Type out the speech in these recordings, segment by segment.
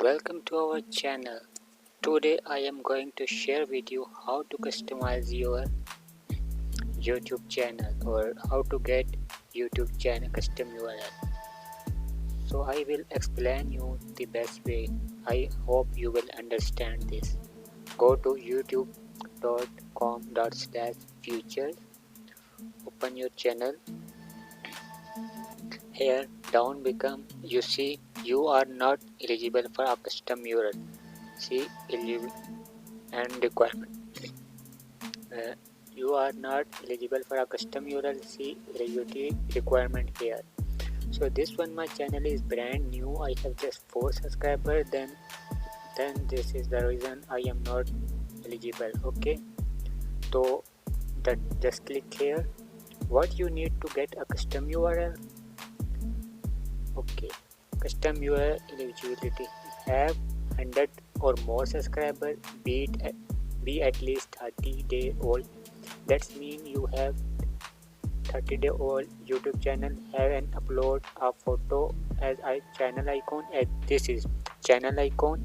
Welcome to our channel. Today I am going to share with you how to customize your YouTube channel or how to get YouTube channel custom URL. So I will explain you the best way. I hope you will understand this. Go to youtube.com/features. Open your channel. Here down become you see you are not eligible for a custom URL. See eligible and requirement. You are not eligible for a custom URL. See regulatory requirement here. So this one my channel is brand new. I have just 4 subscribers. Then this is the reason I am not eligible. Okay. So that just click here. What you need to get a custom URL? Okay. Custom URL eligibility. Have 100 or more subscribers. Be at least 30 days old. That means you have 30-day-old YouTube channel. Have and upload a photo as a channel icon. This is channel icon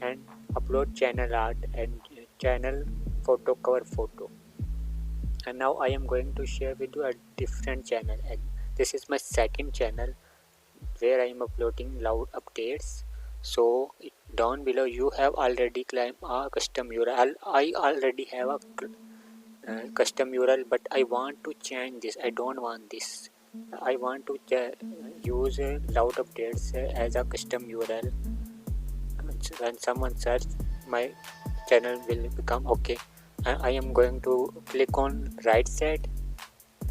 and upload channel art and channel photo cover photo. And now I am going to share with you a different channel. And this is my second channel where I am uploading loud updates. So down below you have already claimed a custom URL. I already have a custom URL, but I want to change this. I don't want this. I want to use loud updates as a custom URL. When someone search, my channel will become okay. I am going to click on right side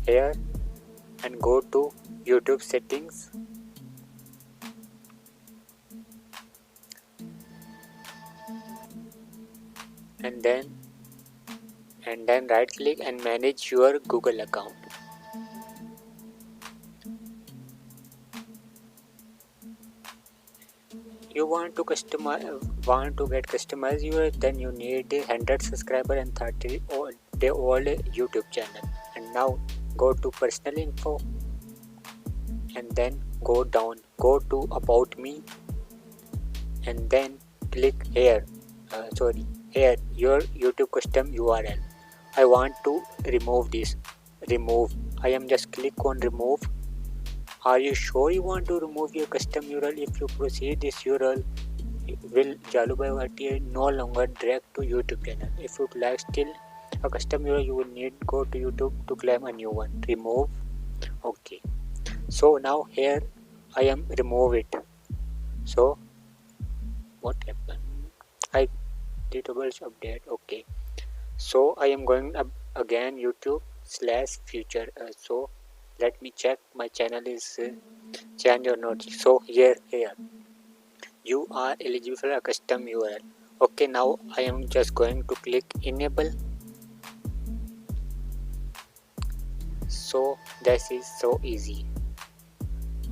here and go to YouTube settings. And then right click and manage your Google account. You want to get customized URL, then you need a 100 subscriber and 30-day-old YouTube channel. And now go to personal info and then go down, go to about me and then click here. Here your YouTube custom URL. I want to remove this. I am just click on remove. Are you sure you want to remove your custom URL? If you proceed, this URL will Jalubhai Bhatia no longer direct to YouTube channel. If you like still a custom URL, you will need go to YouTube to claim a new one. Remove. Okay. So now here I am remove it. So what happened? I did double update. Okay. So I am going again YouTube/future. So let me check my channel is change or not. So here you are eligible for a custom URL. Okay, now I am just going to click enable. So this is so easy.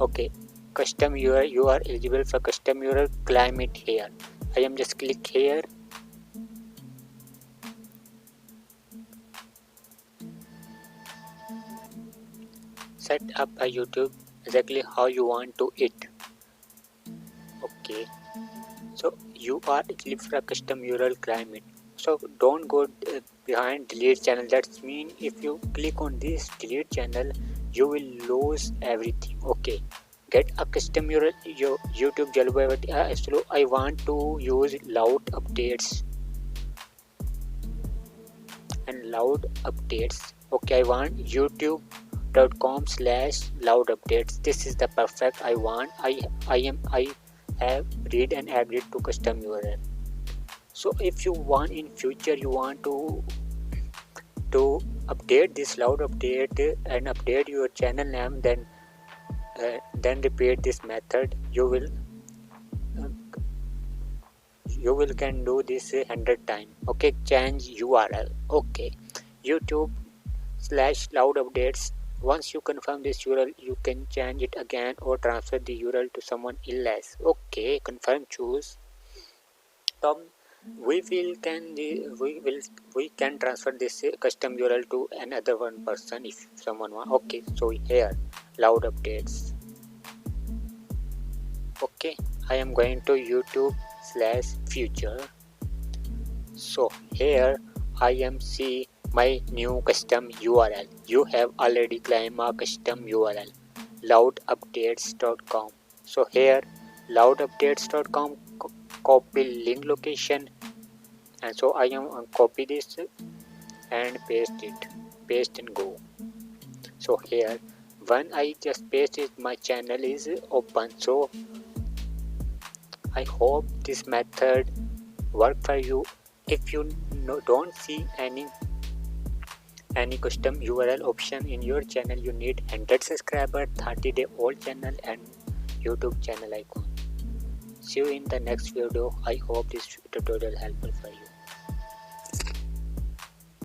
Okay, custom URL, you are eligible for custom URL. Claim it here. I am just click here. Set up a YouTube exactly how you want to it. Okay, so you are eligible for a custom URL, claim it. So don't go behind delete channel. That means if you click on this delete channel, you will lose everything. Okay, get a custom URL. Your YouTube Jalubhai Bhatia. So I want to use loud updates and loud updates. Okay, I want youtube.com/loud updates. This is the perfect I want. I have read and agreed to custom URL. So if you want in future you want to update this loud update and update your channel name, then repeat this method. You will can do this 100 times. Okay, change URL. Okay, YouTube/loud updates. Once you confirm this URL, you can change it again or transfer the URL to someone else. Okay, confirm, choose. We can transfer this custom URL to another one person if someone wants. Okay, so here loud updates. Okay, I am going to YouTube /future. So here I am see my new custom URL. You have already claimed a custom URL, loudupdates.com. So here loudupdates.com, copy link location, and so I am copy this and paste and go. So here when I just paste it, my channel is open. So I hope this method work for you. If you don't see any custom URL option in your channel, you need 100 subscriber, 30-day old channel and YouTube channel icon. See you in the next video. I hope this tutorial helpful for you.